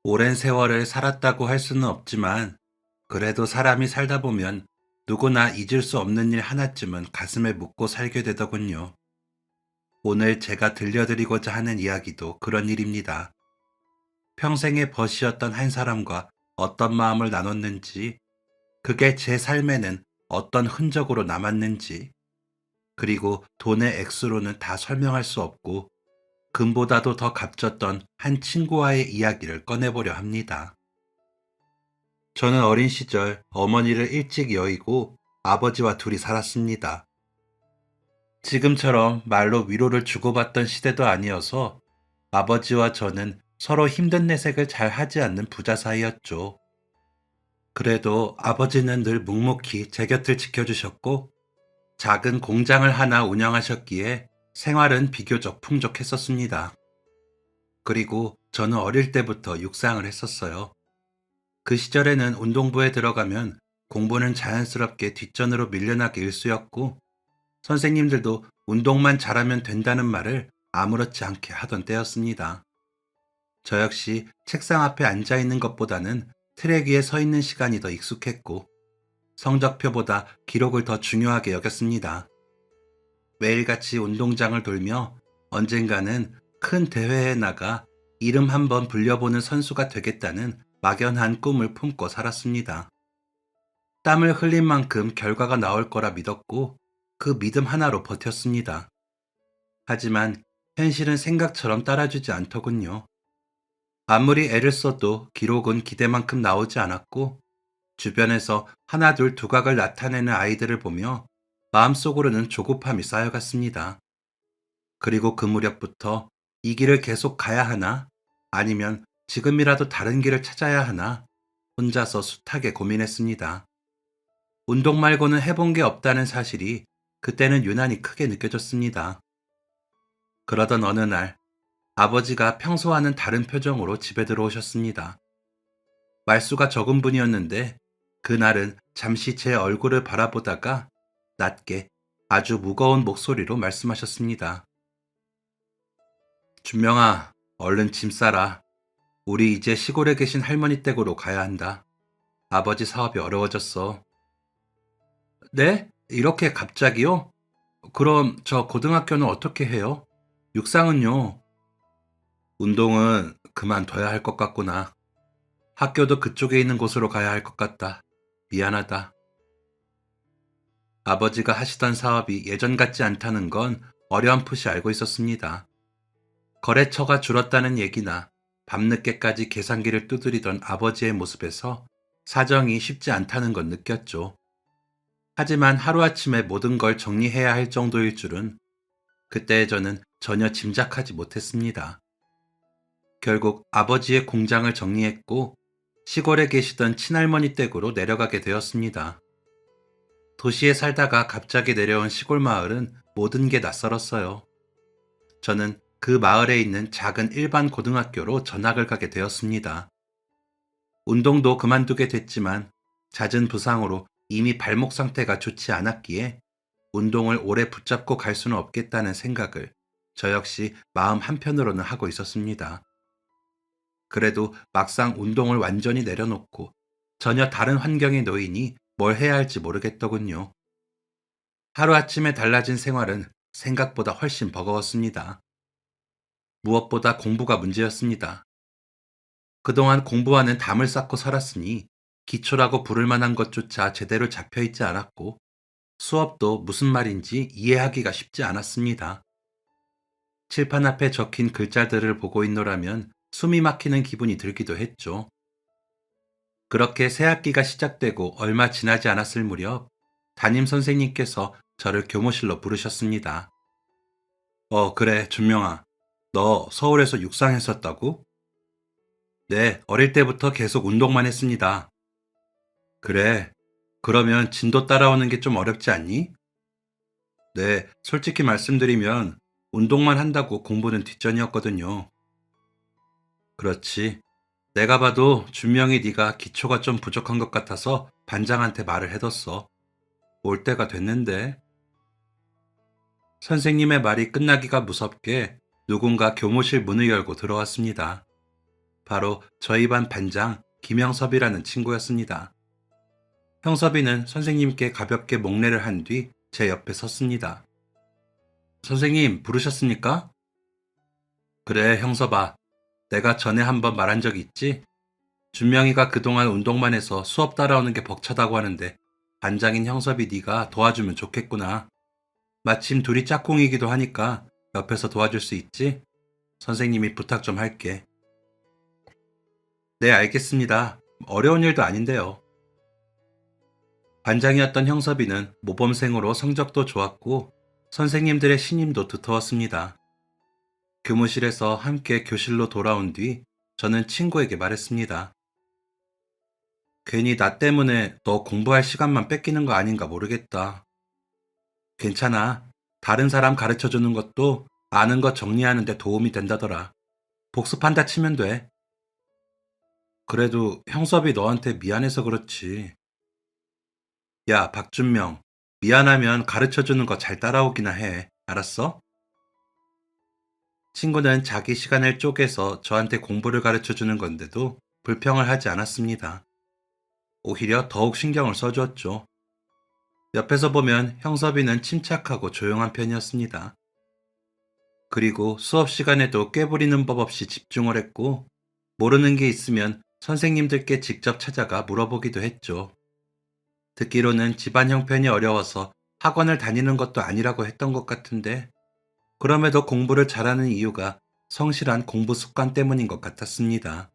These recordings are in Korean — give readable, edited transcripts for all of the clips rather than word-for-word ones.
오랜 세월을 살았다고 할 수는 없지만 그래도 사람이 살다 보면 누구나 잊을 수 없는 일 하나쯤은 가슴에 묻고 살게 되더군요. 오늘 제가 들려드리고자 하는 이야기도 그런 일입니다. 평생의 벗이었던 한 사람과 어떤 마음을 나눴는지, 그게 제 삶에는 어떤 흔적으로 남았는지, 그리고 돈의 액수로는 다 설명할 수 없고 금보다도 더 값졌던 한 친구와의 이야기를 꺼내보려 합니다. 저는 어린 시절 어머니를 일찍 여의고 아버지와 둘이 살았습니다. 지금처럼 말로 위로를 주고받던 시대도 아니어서 아버지와 저는 서로 힘든 내색을 잘 하지 않는 부자 사이였죠. 그래도 아버지는 늘 묵묵히 제 곁을 지켜주셨고 작은 공장을 하나 운영하셨기에 생활은 비교적 풍족했었습니다. 그리고 저는 어릴 때부터 육상을 했었어요. 그 시절에는 운동부에 들어가면 공부는 자연스럽게 뒷전으로 밀려나기 일쑤였고 선생님들도 운동만 잘하면 된다는 말을 아무렇지 않게 하던 때였습니다. 저 역시 책상 앞에 앉아 있는 것보다는 트랙 위에 서 있는 시간이 더 익숙했고 성적표보다 기록을 더 중요하게 여겼습니다. 매일같이 운동장을 돌며 언젠가는 큰 대회에 나가 이름 한번 불려보는 선수가 되겠다는 막연한 꿈을 품고 살았습니다. 땀을 흘린 만큼 결과가 나올 거라 믿었고 그 믿음 하나로 버텼습니다. 하지만 현실은 생각처럼 따라주지 않더군요. 아무리 애를 써도 기록은 기대만큼 나오지 않았고 주변에서 하나둘 두각을 나타내는 아이들을 보며 마음속으로는 조급함이 쌓여갔습니다. 그리고 그 무렵부터 이 길을 계속 가야 하나 아니면 지금이라도 다른 길을 찾아야 하나 혼자서 숱하게 고민했습니다. 운동 말고는 해본 게 없다는 사실이 그때는 유난히 크게 느껴졌습니다. 그러던 어느 날 아버지가 평소와는 다른 표정으로 집에 들어오셨습니다. 말수가 적은 분이었는데 그날은 잠시 제 얼굴을 바라보다가 낮게 아주 무거운 목소리로 말씀하셨습니다. 준명아, 얼른 짐 싸라. 우리 이제 시골에 계신 할머니 댁으로 가야 한다. 아버지 사업이 어려워졌어. 네? 이렇게 갑자기요? 그럼 저 고등학교는 어떻게 해요? 육상은요? 운동은 그만둬야 할 것 같구나. 학교도 그쪽에 있는 곳으로 가야 할 것 같다. 미안하다. 아버지가 하시던 사업이 예전 같지 않다는 건 어렴풋이 알고 있었습니다. 거래처가 줄었다는 얘기나 밤늦게까지 계산기를 두드리던 아버지의 모습에서 사정이 쉽지 않다는 건 느꼈죠. 하지만 하루아침에 모든 걸 정리해야 할 정도일 줄은 그때 저는 전혀 짐작하지 못했습니다. 결국 아버지의 공장을 정리했고 시골에 계시던 친할머니 댁으로 내려가게 되었습니다. 도시에 살다가 갑자기 내려온 시골 마을은 모든 게 낯설었어요. 저는 그 마을에 있는 작은 일반 고등학교로 전학을 가게 되었습니다. 운동도 그만두게 됐지만 잦은 부상으로 이미 발목 상태가 좋지 않았기에 운동을 오래 붙잡고 갈 수는 없겠다는 생각을 저 역시 마음 한편으로는 하고 있었습니다. 그래도 막상 운동을 완전히 내려놓고 전혀 다른 환경에 놓이니 뭘 해야 할지 모르겠더군요. 하루아침에 달라진 생활은 생각보다 훨씬 버거웠습니다. 무엇보다 공부가 문제였습니다. 그동안 공부와는 담을 쌓고 살았으니 기초라고 부를 만한 것조차 제대로 잡혀 있지 않았고 수업도 무슨 말인지 이해하기가 쉽지 않았습니다. 칠판 앞에 적힌 글자들을 보고 있노라면 숨이 막히는 기분이 들기도 했죠. 그렇게 새 학기가 시작되고 얼마 지나지 않았을 무렵 담임 선생님께서 저를 교무실로 부르셨습니다. 그래, 준명아. 너 서울에서 육상했었다고? 네, 어릴 때부터 계속 운동만 했습니다. 그래, 그러면 진도 따라오는 게 좀 어렵지 않니? 네, 솔직히 말씀드리면 운동만 한다고 공부는 뒷전이었거든요. 그렇지. 내가 봐도 준명이 네가 기초가 좀 부족한 것 같아서 반장한테 말을 해뒀어. 올 때가 됐는데. 선생님의 말이 끝나기가 무섭게 누군가 교무실 문을 열고 들어왔습니다. 바로 저희 반 반장 김형섭이라는 친구였습니다. 형섭이는 선생님께 가볍게 목례를 한 뒤 제 옆에 섰습니다. 선생님, 부르셨습니까? 그래, 형섭아. 내가 전에 한번 말한 적 있지? 준명이가 그동안 운동만 해서 수업 따라오는 게 벅차다고 하는데 반장인 형섭이 네가 도와주면 좋겠구나. 마침 둘이 짝꿍이기도 하니까 옆에서 도와줄 수 있지? 선생님이 부탁 좀 할게. 네, 알겠습니다. 어려운 일도 아닌데요. 반장이었던 형섭이는 모범생으로 성적도 좋았고 선생님들의 신임도 두터웠습니다. 교무실에서 함께 교실로 돌아온 뒤 저는 친구에게 말했습니다. 괜히 나 때문에 너 공부할 시간만 뺏기는 거 아닌가 모르겠다. 괜찮아. 다른 사람 가르쳐 주는 것도 아는 것 정리하는 데 도움이 된다더라. 복습한다 치면 돼. 그래도 형섭이 너한테 미안해서 그렇지. 야, 박준명. 미안하면 가르쳐 주는 거 잘 따라오기나 해. 알았어? 친구는 자기 시간을 쪼개서 저한테 공부를 가르쳐 주는 건데도 불평을 하지 않았습니다. 오히려 더욱 신경을 써주었죠. 옆에서 보면 형섭이는 침착하고 조용한 편이었습니다. 그리고 수업 시간에도 꾀부리는 법 없이 집중을 했고, 모르는 게 있으면 선생님들께 직접 찾아가 물어보기도 했죠. 듣기로는 집안 형편이 어려워서 학원을 다니는 것도 아니라고 했던 것 같은데, 그럼에도 공부를 잘하는 이유가 성실한 공부 습관 때문인 것 같았습니다.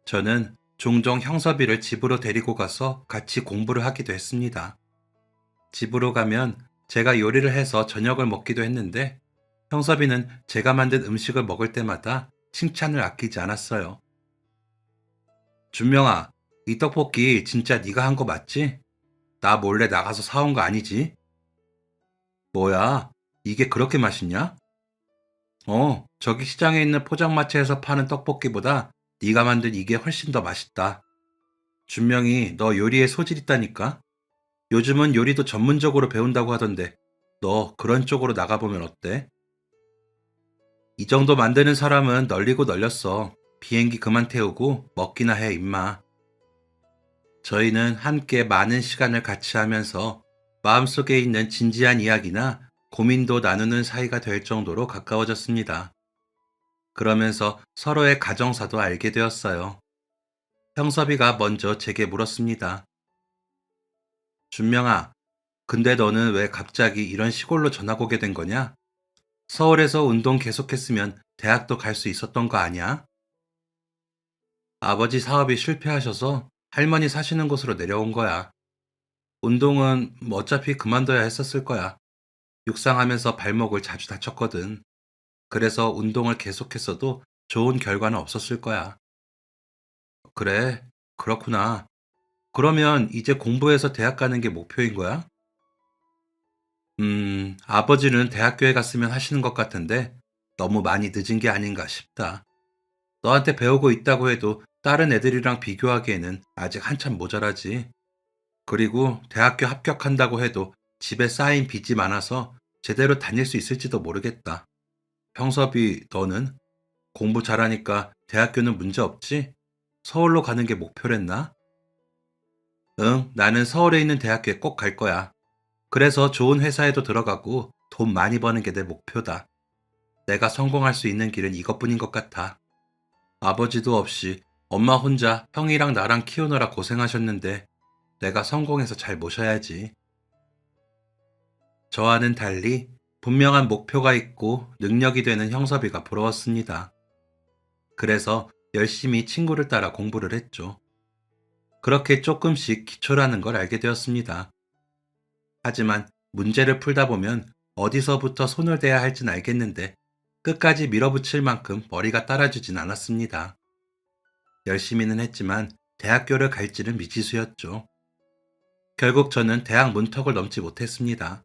저는 종종 형섭이를 집으로 데리고 가서 같이 공부를 하기도 했습니다. 집으로 가면 제가 요리를 해서 저녁을 먹기도 했는데 형섭이는 제가 만든 음식을 먹을 때마다 칭찬을 아끼지 않았어요. 준명아, 이 떡볶이 진짜 네가 한 거 맞지? 나 몰래 나가서 사온 거 아니지? 뭐야, 이게 그렇게 맛있냐? 저기 시장에 있는 포장마차에서 파는 떡볶이보다 네가 만든 이게 훨씬 더 맛있다. 준명이 너 요리에 소질 있다니까? 요즘은 요리도 전문적으로 배운다고 하던데 너 그런 쪽으로 나가보면 어때? 이 정도 만드는 사람은 널리고 널렸어. 비행기 그만 태우고 먹기나 해, 임마. 저희는 함께 많은 시간을 같이 하면서 마음속에 있는 진지한 이야기나 고민도 나누는 사이가 될 정도로 가까워졌습니다. 그러면서 서로의 가정사도 알게 되었어요. 형섭이가 먼저 제게 물었습니다. 준명아, 근데 너는 왜 갑자기 이런 시골로 전학 오게 된 거냐? 서울에서 운동 계속했으면 대학도 갈 수 있었던 거 아니야? 아버지 사업이 실패하셔서 할머니 사시는 곳으로 내려온 거야. 운동은 뭐 어차피 그만둬야 했었을 거야. 육상하면서 발목을 자주 다쳤거든. 그래서 운동을 계속했어도 좋은 결과는 없었을 거야. 그래, 그렇구나. 그러면 이제 공부해서 대학 가는 게 목표인 거야? 아버지는 대학교에 갔으면 하시는 것 같은데 너무 많이 늦은 게 아닌가 싶다. 너한테 배우고 있다고 해도 다른 애들이랑 비교하기에는 아직 한참 모자라지. 그리고 대학교 합격한다고 해도 집에 쌓인 빚이 많아서 제대로 다닐 수 있을지도 모르겠다. 형섭이, 너는? 공부 잘하니까 대학교는 문제 없지? 서울로 가는 게 목표랬나? 응, 나는 서울에 있는 대학교에 꼭 갈 거야. 그래서 좋은 회사에도 들어가고 돈 많이 버는 게 내 목표다. 내가 성공할 수 있는 길은 이것뿐인 것 같아. 아버지도 없이 엄마 혼자 형이랑 나랑 키우느라 고생하셨는데 내가 성공해서 잘 모셔야지. 저와는 달리 분명한 목표가 있고 능력이 되는 형섭이가 부러웠습니다. 그래서 열심히 친구를 따라 공부를 했죠. 그렇게 조금씩 기초라는 걸 알게 되었습니다. 하지만 문제를 풀다 보면 어디서부터 손을 대야 할진 알겠는데 끝까지 밀어붙일 만큼 머리가 따라주진 않았습니다. 열심히는 했지만 대학교를 갈지는 미지수였죠. 결국 저는 대학 문턱을 넘지 못했습니다.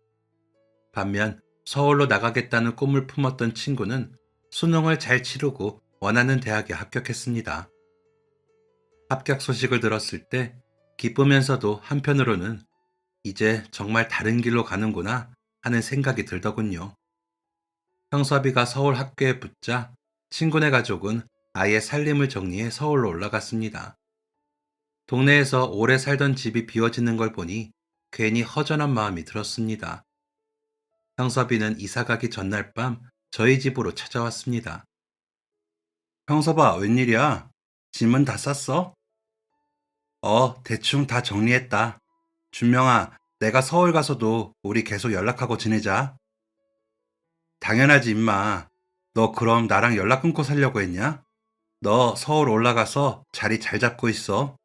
반면 서울로 나가겠다는 꿈을 품었던 친구는 수능을 잘 치르고 원하는 대학에 합격했습니다. 합격 소식을 들었을 때 기쁘면서도 한편으로는 이제 정말 다른 길로 가는구나 하는 생각이 들더군요. 형섭이가 서울 학교에 붙자 친구네 가족은 아예 살림을 정리해 서울로 올라갔습니다. 동네에서 오래 살던 집이 비워지는 걸 보니 괜히 허전한 마음이 들었습니다. 형섭이는 이사 가기 전날 밤 저희 집으로 찾아왔습니다. 형섭아, 웬일이야? 짐은 다 쌌어? 대충 다 정리했다. 준명아, 내가 서울 가서도 우리 계속 연락하고 지내자. 당연하지, 임마. 너 그럼 나랑 연락 끊고 살려고 했냐? 너 서울 올라가서 자리 잘 잡고 있어.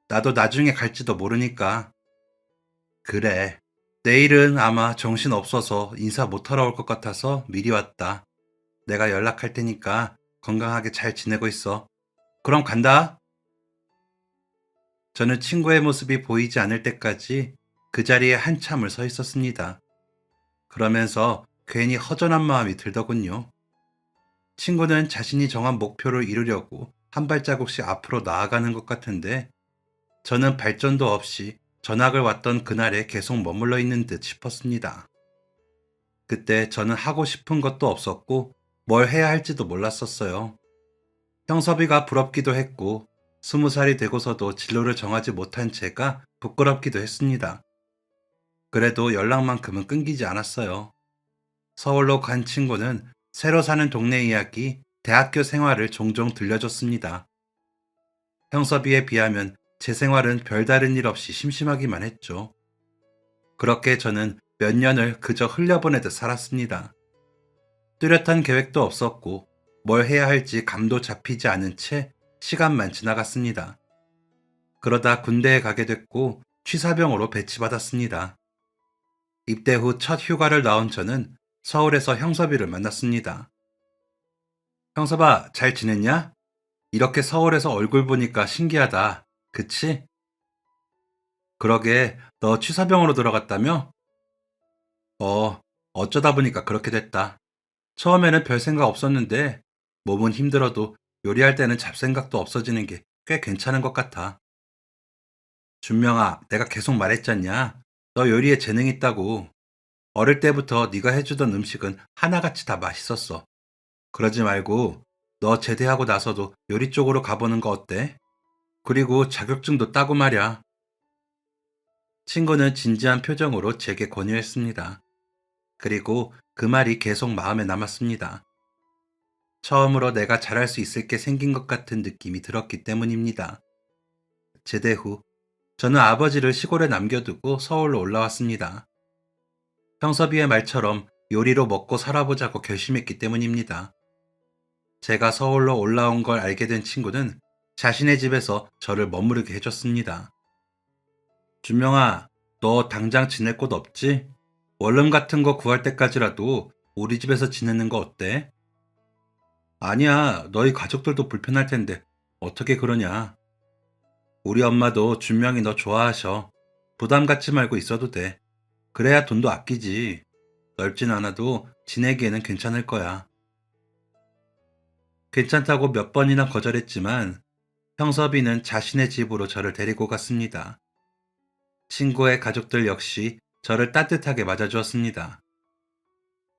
나도 나중에 갈지도 모르니까. 그래. 내일은 아마 정신 없어서 인사 못하러 올 것 같아서 미리 왔다. 내가 연락할 테니까 건강하게 잘 지내고 있어. 그럼 간다. 저는 친구의 모습이 보이지 않을 때까지 그 자리에 한참을 서 있었습니다. 그러면서 괜히 허전한 마음이 들더군요. 친구는 자신이 정한 목표를 이루려고 한 발자국씩 앞으로 나아가는 것 같은데 저는 발전도 없이 전학을 왔던 그날에 계속 머물러 있는 듯 싶었습니다. 그때 저는 하고 싶은 것도 없었고 뭘 해야 할지도 몰랐었어요. 형섭이가 부럽기도 했고 20살이 되고서도 진로를 정하지 못한 제가 부끄럽기도 했습니다. 그래도 연락만큼은 끊기지 않았어요. 서울로 간 친구는 새로 사는 동네 이야기, 대학교 생활을 종종 들려줬습니다. 형섭이에 비하면 제 생활은 별다른 일 없이 심심하기만 했죠. 그렇게 저는 몇 년을 그저 흘려보내듯 살았습니다. 뚜렷한 계획도 없었고 뭘 해야 할지 감도 잡히지 않은 채 시간만 지나갔습니다. 그러다 군대에 가게 됐고 취사병으로 배치받았습니다. 입대 후 첫 휴가를 나온 저는 서울에서 형섭이를 만났습니다. 형섭아, 잘 지냈냐? 이렇게 서울에서 얼굴 보니까 신기하다. 그치? 그러게, 너 취사병으로 들어갔다며? 어, 어쩌다 보니까 그렇게 됐다. 처음에는 별 생각 없었는데, 몸은 힘들어도 요리할 때는 잡생각도 없어지는 게 꽤 괜찮은 것 같아. 준명아, 내가 계속 말했잖냐? 너 요리에 재능 있다고. 어릴 때부터 네가 해주던 음식은 하나같이 다 맛있었어. 그러지 말고 너 제대하고 나서도 요리 쪽으로 가보는 거 어때? 그리고 자격증도 따고 말야. 친구는 진지한 표정으로 제게 권유했습니다. 그리고 그 말이 계속 마음에 남았습니다. 처음으로 내가 잘할 수 있을 게 생긴 것 같은 느낌이 들었기 때문입니다. 제대 후 저는 아버지를 시골에 남겨두고 서울로 올라왔습니다. 형섭이의 말처럼 요리로 먹고 살아보자고 결심했기 때문입니다. 제가 서울로 올라온 걸 알게 된 친구는 자신의 집에서 저를 머무르게 해줬습니다. 준명아, 너 당장 지낼 곳 없지? 원룸 같은 거 구할 때까지라도 우리 집에서 지내는 거 어때? 아니야, 너희 가족들도 불편할 텐데 어떻게 그러냐? 우리 엄마도 준명이 너 좋아하셔. 부담 갖지 말고 있어도 돼. 그래야 돈도 아끼지. 넓진 않아도 지내기에는 괜찮을 거야. 괜찮다고 몇 번이나 거절했지만 형섭이는 자신의 집으로 저를 데리고 갔습니다. 친구의 가족들 역시 저를 따뜻하게 맞아주었습니다.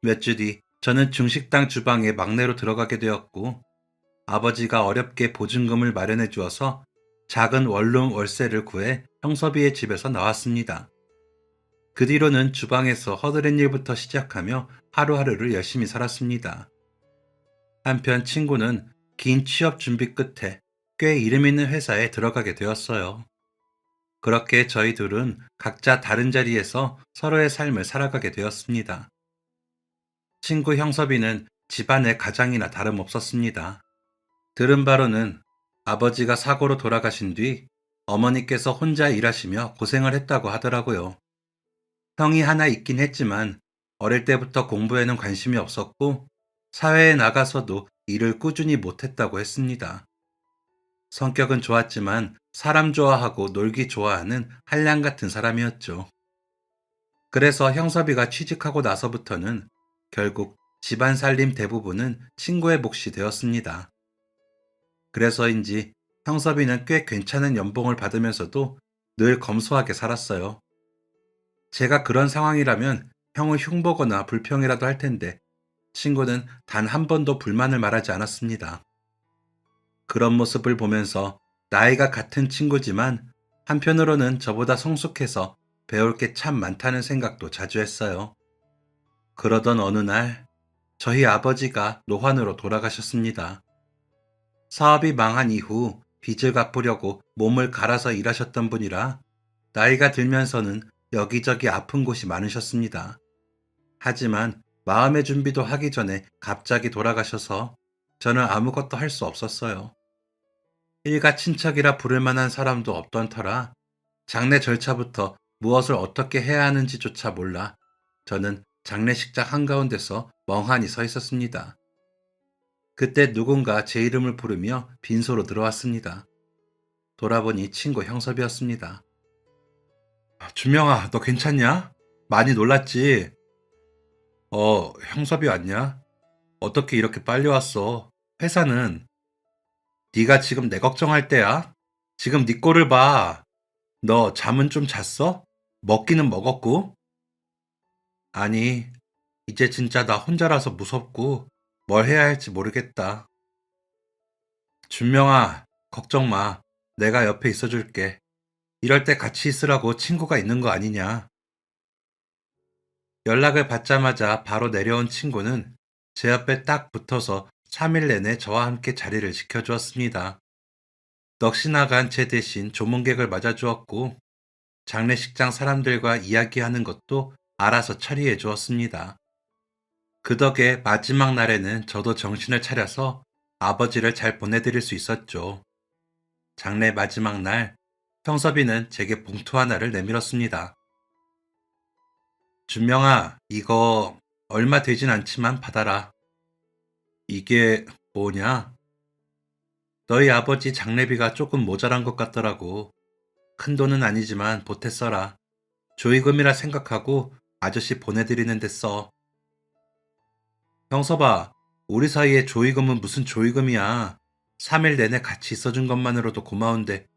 몇 주 뒤 저는 중식당 주방에 막내로 들어가게 되었고 아버지가 어렵게 보증금을 마련해 주어서 작은 원룸 월세를 구해 형섭이의 집에서 나왔습니다. 그 뒤로는 주방에서 허드렛 일부터 시작하며 하루하루를 열심히 살았습니다. 한편 친구는 긴 취업 준비 끝에 꽤 이름 있는 회사에 들어가게 되었어요. 그렇게 저희 둘은 각자 다른 자리에서 서로의 삶을 살아가게 되었습니다. 친구 형섭이는 집안의 가장이나 다름없었습니다. 들은 바로는 아버지가 사고로 돌아가신 뒤 어머니께서 혼자 일하시며 고생을 했다고 하더라고요. 형이 하나 있긴 했지만 어릴 때부터 공부에는 관심이 없었고 사회에 나가서도 일을 꾸준히 못했다고 했습니다. 성격은 좋았지만 사람 좋아하고 놀기 좋아하는 한량 같은 사람이었죠. 그래서 형섭이가 취직하고 나서부터는 결국 집안 살림 대부분은 친구의 몫이 되었습니다. 그래서인지 형섭이는 꽤 괜찮은 연봉을 받으면서도 늘 검소하게 살았어요. 제가 그런 상황이라면 형을 흉보거나 불평이라도 할 텐데 친구는 단 한 번도 불만을 말하지 않았습니다. 그런 모습을 보면서 나이가 같은 친구지만 한편으로는 저보다 성숙해서 배울 게 참 많다는 생각도 자주 했어요. 그러던 어느 날 저희 아버지가 노환으로 돌아가셨습니다. 사업이 망한 이후 빚을 갚으려고 몸을 갈아서 일하셨던 분이라 나이가 들면서는 여기저기 아픈 곳이 많으셨습니다. 하지만 마음의 준비도 하기 전에 갑자기 돌아가셔서 저는 아무것도 할 수 없었어요. 일가 친척이라 부를 만한 사람도 없던 터라 장례 절차부터 무엇을 어떻게 해야 하는지조차 몰라 저는 장례식장 한가운데서 멍하니 서 있었습니다. 그때 누군가 제 이름을 부르며 빈소로 들어왔습니다. 돌아보니 친구 형섭이었습니다. 준명아, 너 괜찮냐? 많이 놀랐지? 형섭이 왔냐? 어떻게 이렇게 빨리 왔어? 회사는? 네가 지금 내 걱정할 때야? 지금 네 꼴을 봐. 너 잠은 좀 잤어? 먹기는 먹었고? 아니, 이제 진짜 나 혼자라서 무섭고 뭘 해야 할지 모르겠다. 준명아, 걱정 마. 내가 옆에 있어줄게. 이럴 때 같이 있으라고 친구가 있는 거 아니냐. 연락을 받자마자 바로 내려온 친구는 제 옆에 딱 붙어서 3일 내내 저와 함께 자리를 지켜주었습니다. 넋이 나간 제 대신 조문객을 맞아주었고 장례식장 사람들과 이야기하는 것도 알아서 처리해 주었습니다. 그 덕에 마지막 날에는 저도 정신을 차려서 아버지를 잘 보내드릴 수 있었죠. 장례 마지막 날, 형섭이는 제게 봉투 하나를 내밀었습니다. 준명아, 이거 얼마 되진 않지만 받아라. 이게 뭐냐? 너희 아버지 장례비가 조금 모자란 것 같더라고. 큰 돈은 아니지만 보태 써라. 조의금이라 생각하고 아저씨 보내드리는 데 써. 형섭아, 우리 사이에 조의금은 무슨 조의금이야. 3일 내내 같이 있어준 것만으로도 고마운데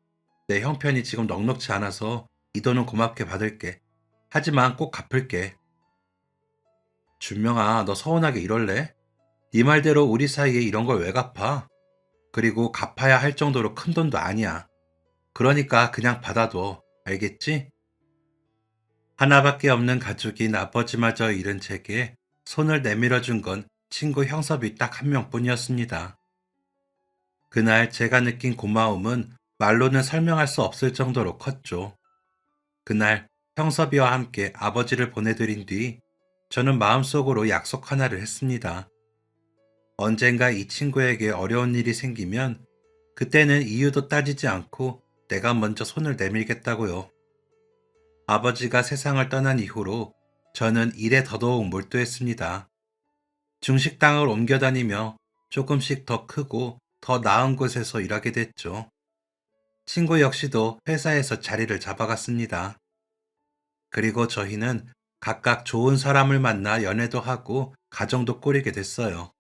내 형편이 지금 넉넉지 않아서 이 돈은 고맙게 받을게. 하지만 꼭 갚을게. 준명아, 너 서운하게 이럴래? 네 말대로 우리 사이에 이런 걸 왜 갚아? 그리고 갚아야 할 정도로 큰 돈도 아니야. 그러니까 그냥 받아둬. 알겠지? 하나밖에 없는 가족인 아버지마저 잃은 제게 손을 내밀어 준 건 친구 형섭이 딱 한 명뿐이었습니다. 그날 제가 느낀 고마움은 말로는 설명할 수 없을 정도로 컸죠. 그날 형섭이와 함께 아버지를 보내드린 뒤 저는 마음속으로 약속 하나를 했습니다. 언젠가 이 친구에게 어려운 일이 생기면 그때는 이유도 따지지 않고 내가 먼저 손을 내밀겠다고요. 아버지가 세상을 떠난 이후로 저는 일에 더더욱 몰두했습니다. 중식당을 옮겨 다니며 조금씩 더 크고 더 나은 곳에서 일하게 됐죠. 친구 역시도 회사에서 자리를 잡아갔습니다. 그리고 저희는 각각 좋은 사람을 만나 연애도 하고 가정도 꾸리게 됐어요.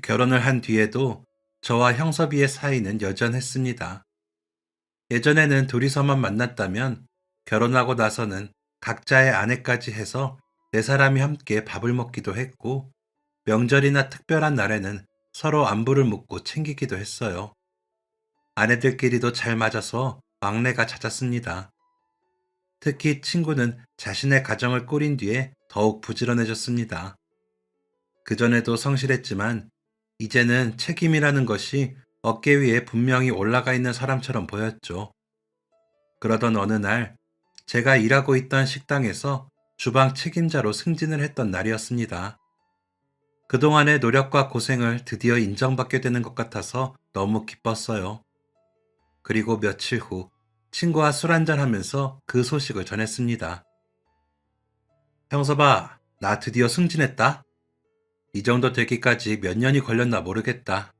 결혼을 한 뒤에도 저와 형섭이의 사이는 여전했습니다. 예전에는 둘이서만 만났다면 결혼하고 나서는 각자의 아내까지 해서 네 사람이 함께 밥을 먹기도 했고 명절이나 특별한 날에는 서로 안부를 묻고 챙기기도 했어요. 아내들끼리도 잘 맞아서 막내가 잦았습니다. 특히 친구는 자신의 가정을 꾸린 뒤에 더욱 부지런해졌습니다. 그전에도 성실했지만 이제는 책임이라는 것이 어깨 위에 분명히 올라가 있는 사람처럼 보였죠. 그러던 어느 날 제가 일하고 있던 식당에서 주방 책임자로 승진을 했던 날이었습니다. 그동안의 노력과 고생을 드디어 인정받게 되는 것 같아서 너무 기뻤어요. 그리고 며칠 후 친구와 술 한잔하면서 그 소식을 전했습니다. 형섭아, 나 드디어 승진했다. 이 정도 되기까지 몇 년이 걸렸나 모르겠다.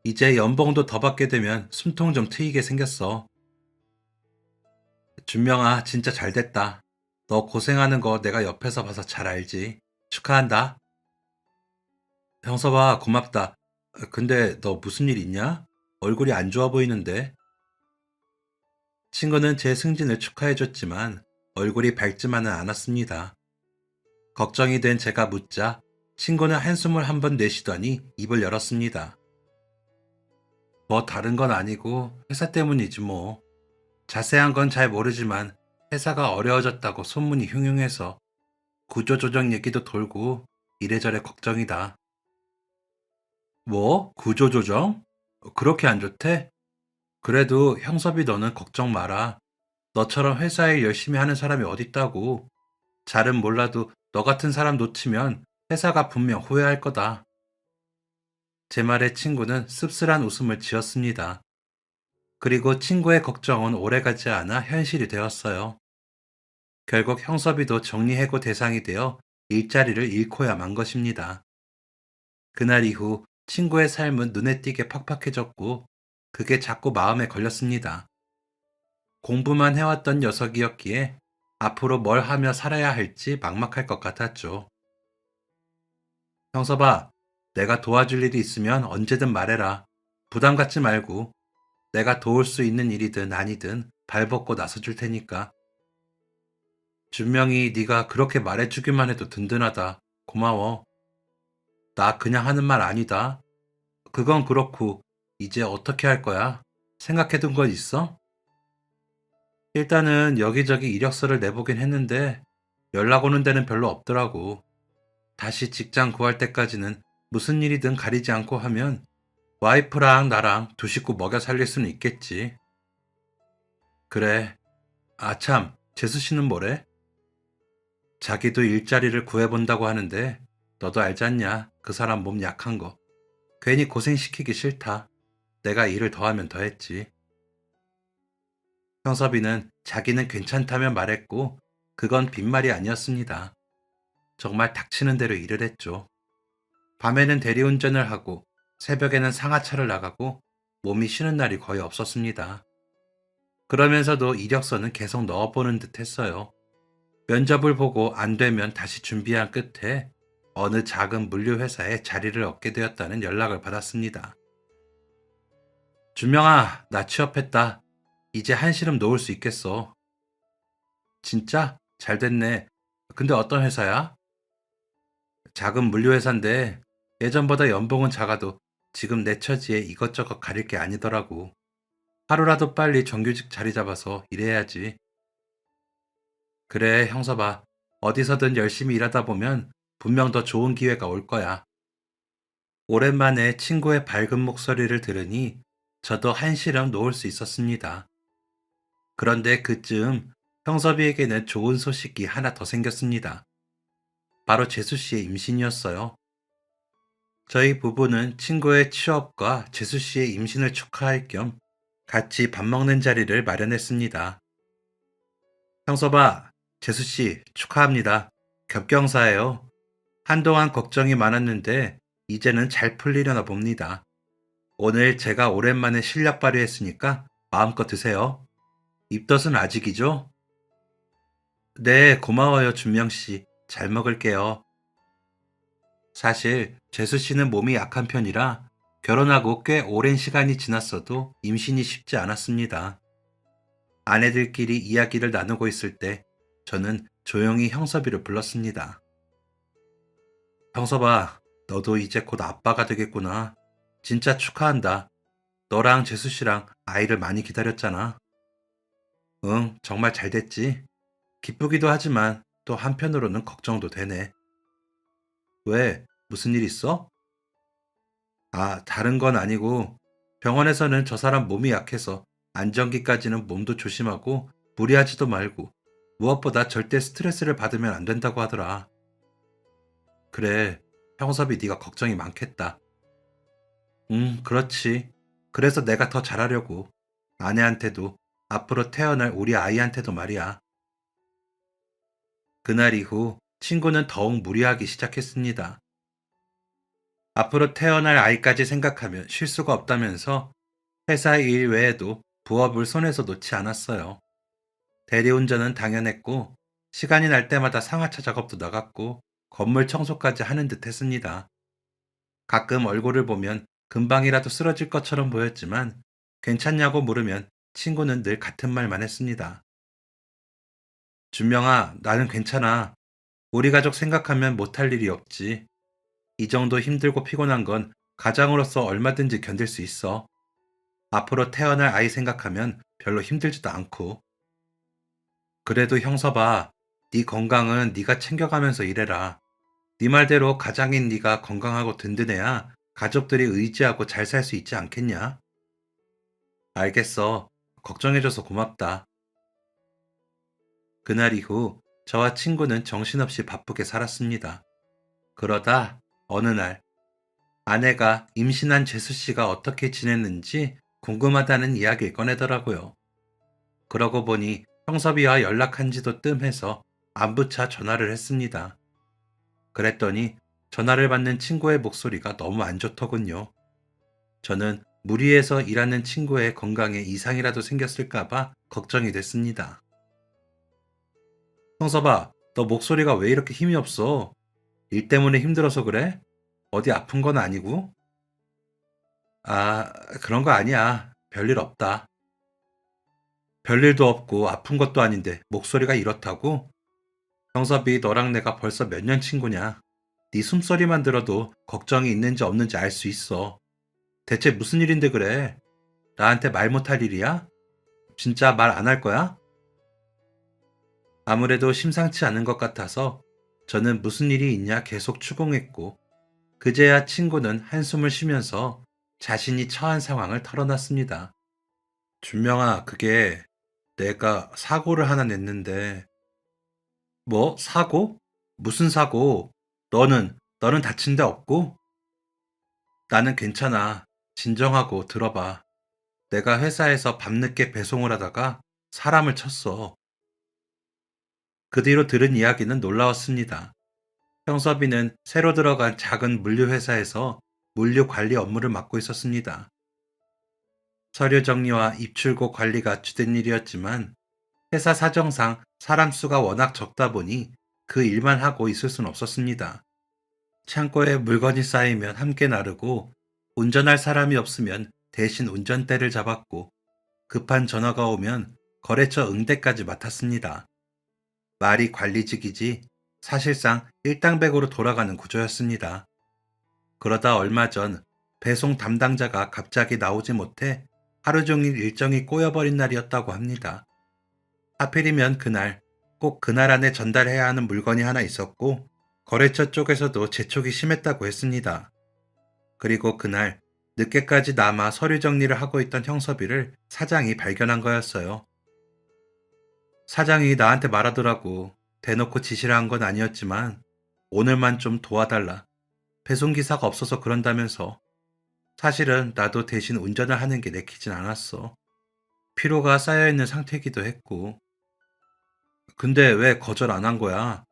이제 연봉도 더 받게 되면 숨통 좀 트이게 생겼어. 준명아, 진짜 잘 됐다. 너 고생하는 거 내가 옆에서 봐서 잘 알지. 축하한다. 형섭아, 고맙다. 근데 너 무슨 일 있냐? 얼굴이 안 좋아 보이는데. 친구는 제 승진을 축하해줬지만 얼굴이 밝지만은 않았습니다. 걱정이 된 제가 묻자 친구는 한숨을 한번 내쉬더니 입을 열었습니다. 뭐 다른 건 아니고 회사 때문이지 뭐. 자세한 건 잘 모르지만 회사가 어려워졌다고 소문이 흉흉해서 구조조정 얘기도 돌고 이래저래 걱정이다. 뭐? 구조조정? 그렇게 안 좋대? 그래도 형섭이 너는 걱정 마라. 너처럼 회사 일 열심히 하는 사람이 어딨다고. 잘은 몰라도 너 같은 사람 놓치면 회사가 분명 후회할 거다. 제 말에 친구는 씁쓸한 웃음을 지었습니다. 그리고 친구의 걱정은 오래가지 않아 현실이 되었어요. 결국 형섭이도 정리해고 대상이 되어 일자리를 잃고야 만 것입니다. 그날 이후 친구의 삶은 눈에 띄게 팍팍해졌고 그게 자꾸 마음에 걸렸습니다. 공부만 해왔던 녀석이었기에 앞으로 뭘 하며 살아야 할지 막막할 것 같았죠. 형섭아, 내가 도와줄 일이 있으면 언제든 말해라. 부담 갖지 말고 내가 도울 수 있는 일이든 아니든 발벗고 나서줄 테니까. 준명이 네가 그렇게 말해주기만 해도 든든하다. 고마워. 나 그냥 하는 말 아니다. 그건 그렇고 이제 어떻게 할 거야? 생각해둔 건 있어? 일단은 여기저기 이력서를 내보긴 했는데 연락 오는 데는 별로 없더라고. 다시 직장 구할 때까지는 무슨 일이든 가리지 않고 하면 와이프랑 나랑 두 식구 먹여 살릴 수는 있겠지. 그래. 아 참, 재수 씨는 뭐래? 자기도 일자리를 구해본다고 하는데 너도 알지 않냐? 그 사람 몸 약한 거. 괜히 고생시키기 싫다. 내가 일을 더하면 더했지. 형섭이는 자기는 괜찮다며 말했고 그건 빈말이 아니었습니다. 정말 닥치는 대로 일을 했죠. 밤에는 대리운전을 하고 새벽에는 상하차를 나가고 몸이 쉬는 날이 거의 없었습니다. 그러면서도 이력서는 계속 넣어보는 듯 했어요. 면접을 보고 안 되면 다시 준비한 끝에 어느 작은 물류회사에 자리를 얻게 되었다는 연락을 받았습니다. 준명아, 나 취업했다. 이제 한시름 놓을 수 있겠어. 진짜? 잘 됐네. 근데 어떤 회사야? 작은 물류회사인데 예전보다 연봉은 작아도 지금 내 처지에 이것저것 가릴 게 아니더라고. 하루라도 빨리 정규직 자리 잡아서 일해야지. 그래, 형서봐. 어디서든 열심히 일하다 보면 분명 더 좋은 기회가 올 거야. 오랜만에 친구의 밝은 목소리를 들으니 저도 한시름 놓을 수 있었습니다. 그런데 그쯤 형섭이에게는 좋은 소식이 하나 더 생겼습니다. 바로 재수 씨의 임신이었어요. 저희 부부는 친구의 취업과 재수 씨의 임신을 축하할 겸 같이 밥 먹는 자리를 마련했습니다. 형섭아, 재수 씨 축하합니다. 겹경사예요. 한동안 걱정이 많았는데 이제는 잘 풀리려나 봅니다. 오늘 제가 오랜만에 실력 발휘했으니까 마음껏 드세요. 입덧은 아직이죠? 네, 고마워요, 준명 씨. 잘 먹을게요. 사실 재수 씨는 몸이 약한 편이라 결혼하고 꽤 오랜 시간이 지났어도 임신이 쉽지 않았습니다. 아내들끼리 이야기를 나누고 있을 때 저는 조용히 형섭이를 불렀습니다. 형섭아, 너도 이제 곧 아빠가 되겠구나. 진짜 축하한다. 너랑 재수 씨랑 아이를 많이 기다렸잖아. 응, 정말 잘 됐지. 기쁘기도 하지만 또 한편으로는 걱정도 되네. 왜? 무슨 일 있어? 아, 다른 건 아니고 병원에서는 저 사람 몸이 약해서 안정기까지는 몸도 조심하고 무리하지도 말고 무엇보다 절대 스트레스를 받으면 안 된다고 하더라. 그래, 형섭이 네가 걱정이 많겠다. 그렇지. 그래서 내가 더 잘하려고. 아내한테도 앞으로 태어날 우리 아이한테도 말이야. 그날 이후 친구는 더욱 무리하기 시작했습니다. 앞으로 태어날 아이까지 생각하면 쉴 수가 없다면서 회사 일 외에도 부업을 손에서 놓지 않았어요. 대리운전은 당연했고, 시간이 날 때마다 상하차 작업도 나갔고, 건물 청소까지 하는 듯 했습니다. 가끔 얼굴을 보면 금방이라도 쓰러질 것처럼 보였지만, 괜찮냐고 물으면 친구는 늘 같은 말만 했습니다. 준명아, 나는 괜찮아. 우리 가족 생각하면 못할 일이 없지. 이 정도 힘들고 피곤한 건 가장으로서 얼마든지 견딜 수 있어. 앞으로 태어날 아이 생각하면 별로 힘들지도 않고. 그래도 형서봐, 네 건강은 네가 챙겨가면서 일해라. 네 말대로 가장인 네가 건강하고 든든해야 가족들이 의지하고 잘 살 수 있지 않겠냐? 알겠어. 걱정해줘서 고맙다. 그날 이후 저와 친구는 정신없이 바쁘게 살았습니다. 그러다 어느 날 아내가 임신한 재수 씨가 어떻게 지냈는지 궁금하다는 이야기를 꺼내더라고요. 그러고 보니 형섭이와 연락한 지도 뜸해서 안부차 전화를 했습니다. 그랬더니 전화를 받는 친구의 목소리가 너무 안 좋더군요. 저는 무리해서 일하는 친구의 건강에 이상이라도 생겼을까봐 걱정이 됐습니다. 형섭아, 너 목소리가 왜 이렇게 힘이 없어? 일 때문에 힘들어서 그래? 어디 아픈 건 아니고? 아, 그런 거 아니야. 별일 없다. 별일도 없고 아픈 것도 아닌데 목소리가 이렇다고? 형섭이 너랑 내가 벌써 몇 년 친구냐? 네 숨소리만 들어도 걱정이 있는지 없는지 알 수 있어. 대체 무슨 일인데 그래? 나한테 말 못할 일이야? 진짜 말 안 할 거야? 아무래도 심상치 않은 것 같아서 저는 무슨 일이 있냐 계속 추궁했고, 그제야 친구는 한숨을 쉬면서 자신이 처한 상황을 털어놨습니다. 준명아, 그게 내가 사고를 하나 냈는데. 뭐? 사고? 무슨 사고? 너는 다친 데 없고? 나는 괜찮아. 진정하고 들어봐. 내가 회사에서 밤늦게 배송을 하다가 사람을 쳤어. 그 뒤로 들은 이야기는 놀라웠습니다. 형섭이는 새로 들어간 작은 물류회사에서 물류 관리 업무를 맡고 있었습니다. 서류 정리와 입출고 관리가 주된 일이었지만 회사 사정상 사람 수가 워낙 적다 보니 그 일만 하고 있을 순 없었습니다. 창고에 물건이 쌓이면 함께 나르고 운전할 사람이 없으면 대신 운전대를 잡았고 급한 전화가 오면 거래처 응대까지 맡았습니다. 말이 관리직이지 사실상 일당백으로 돌아가는 구조였습니다. 그러다 얼마 전 배송 담당자가 갑자기 나오지 못해 하루 종일 일정이 꼬여버린 날이었다고 합니다. 하필이면 그날 꼭 그날 안에 전달해야 하는 물건이 하나 있었고 거래처 쪽에서도 재촉이 심했다고 했습니다. 그리고 그날 늦게까지 남아 서류 정리를 하고 있던 형섭이를 사장이 발견한 거였어요. 사장이 나한테 말하더라고. 대놓고 지시를 한 건 아니었지만 오늘만 좀 도와달라. 배송기사가 없어서 그런다면서. 사실은 나도 대신 운전을 하는 게 내키진 않았어. 피로가 쌓여있는 상태이기도 했고. 근데 왜 거절 안 한 거야?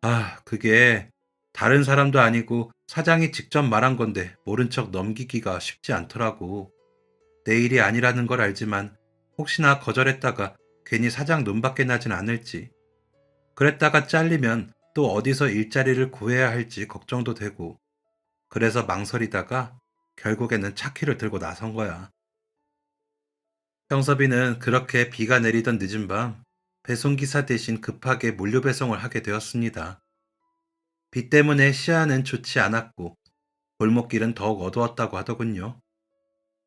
아, 그게 다른 사람도 아니고 사장이 직접 말한 건데 모른 척 넘기기가 쉽지 않더라고. 내 일이 아니라는 걸 알지만 혹시나 거절했다가 괜히 사장 눈밖에 나진 않을지. 그랬다가 잘리면 또 어디서 일자리를 구해야 할지 걱정도 되고. 그래서 망설이다가 결국에는 차키를 들고 나선 거야. 형섭이는 그렇게 비가 내리던 늦은 밤 배송기사 대신 급하게 물류 배송을 하게 되었습니다. 비 때문에 시야는 좋지 않았고 골목길은 더욱 어두웠다고 하더군요.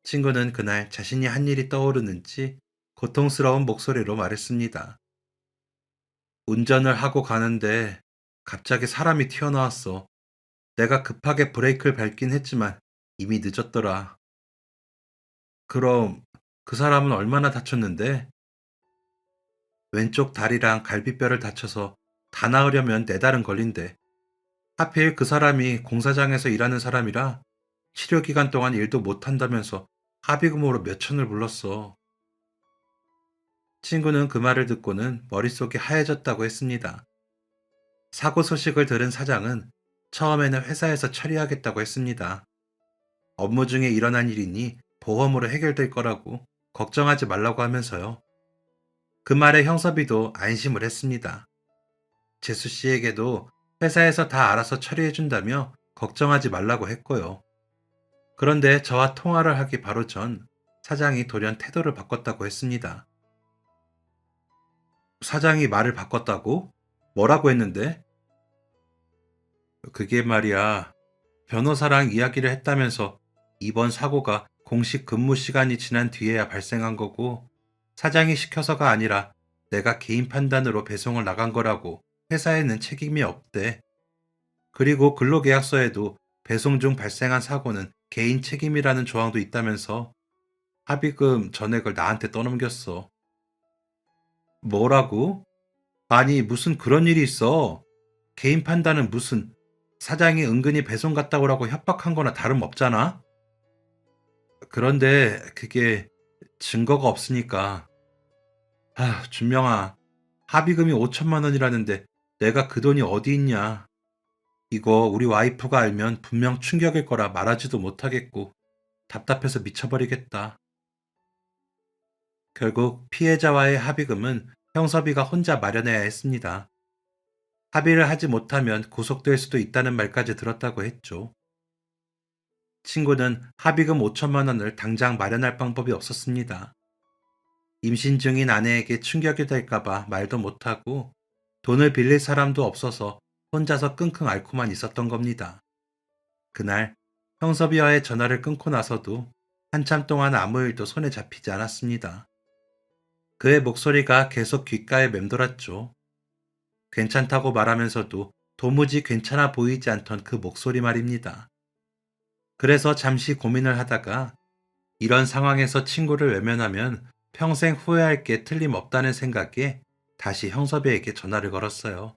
친구는 그날 자신이 한 일이 떠오르는지 고통스러운 목소리로 말했습니다. 운전을 하고 가는데 갑자기 사람이 튀어나왔어. 내가 급하게 브레이크를 밟긴 했지만 이미 늦었더라. 그럼 그 사람은 얼마나 다쳤는데? 왼쪽 다리랑 갈비뼈를 다쳐서 다 나으려면 4달은 걸린대. 하필 그 사람이 공사장에서 일하는 사람이라 치료 기간 동안 일도 못 한다면서 합의금으로 몇 천을 불렀어. 친구는 그 말을 듣고는 머릿속이 하얘졌다고 했습니다. 사고 소식을 들은 사장은 처음에는 회사에서 처리하겠다고 했습니다. 업무 중에 일어난 일이니 보험으로 해결될 거라고 걱정하지 말라고 하면서요. 그 말에 형섭이도 안심을 했습니다. 재수 씨에게도 회사에서 다 알아서 처리해준다며 걱정하지 말라고 했고요. 그런데 저와 통화를 하기 바로 전 사장이 돌연 태도를 바꿨다고 했습니다. 사장이 말을 바꿨다고? 뭐라고 했는데? 그게 말이야. 변호사랑 이야기를 했다면서 이번 사고가 공식 근무 시간이 지난 뒤에야 발생한 거고, 사장이 시켜서가 아니라 내가 개인 판단으로 배송을 나간 거라고 회사에는 책임이 없대. 그리고 근로계약서에도 배송 중 발생한 사고는 개인 책임이라는 조항도 있다면서 합의금 전액을 나한테 떠넘겼어. 뭐라고? 아니, 무슨 그런 일이 있어. 개인 판단은 무슨 사장이 은근히 배송 갔다 오라고 협박한 거나 다름없잖아? 그런데 그게 증거가 없으니까. 준명아, 합의금이 5천만 원이라는데 내가 그 돈이 어디 있냐. 이거 우리 와이프가 알면 분명 충격일 거라 말하지도 못하겠고 답답해서 미쳐버리겠다. 결국 피해자와의 합의금은 형섭이가 혼자 마련해야 했습니다. 합의를 하지 못하면 구속될 수도 있다는 말까지 들었다고 했죠. 친구는 합의금 5천만 원을 당장 마련할 방법이 없었습니다. 임신 중인 아내에게 충격이 될까봐 말도 못하고 돈을 빌릴 사람도 없어서 혼자서 끙끙 앓고만 있었던 겁니다. 그날 형섭이와의 전화를 끊고 나서도 한참 동안 아무 일도 손에 잡히지 않았습니다. 그의 목소리가 계속 귓가에 맴돌았죠. 괜찮다고 말하면서도 도무지 괜찮아 보이지 않던 그 목소리 말입니다. 그래서 잠시 고민을 하다가 이런 상황에서 친구를 외면하면 평생 후회할 게 틀림없다는 생각에 다시 형섭이에게 전화를 걸었어요.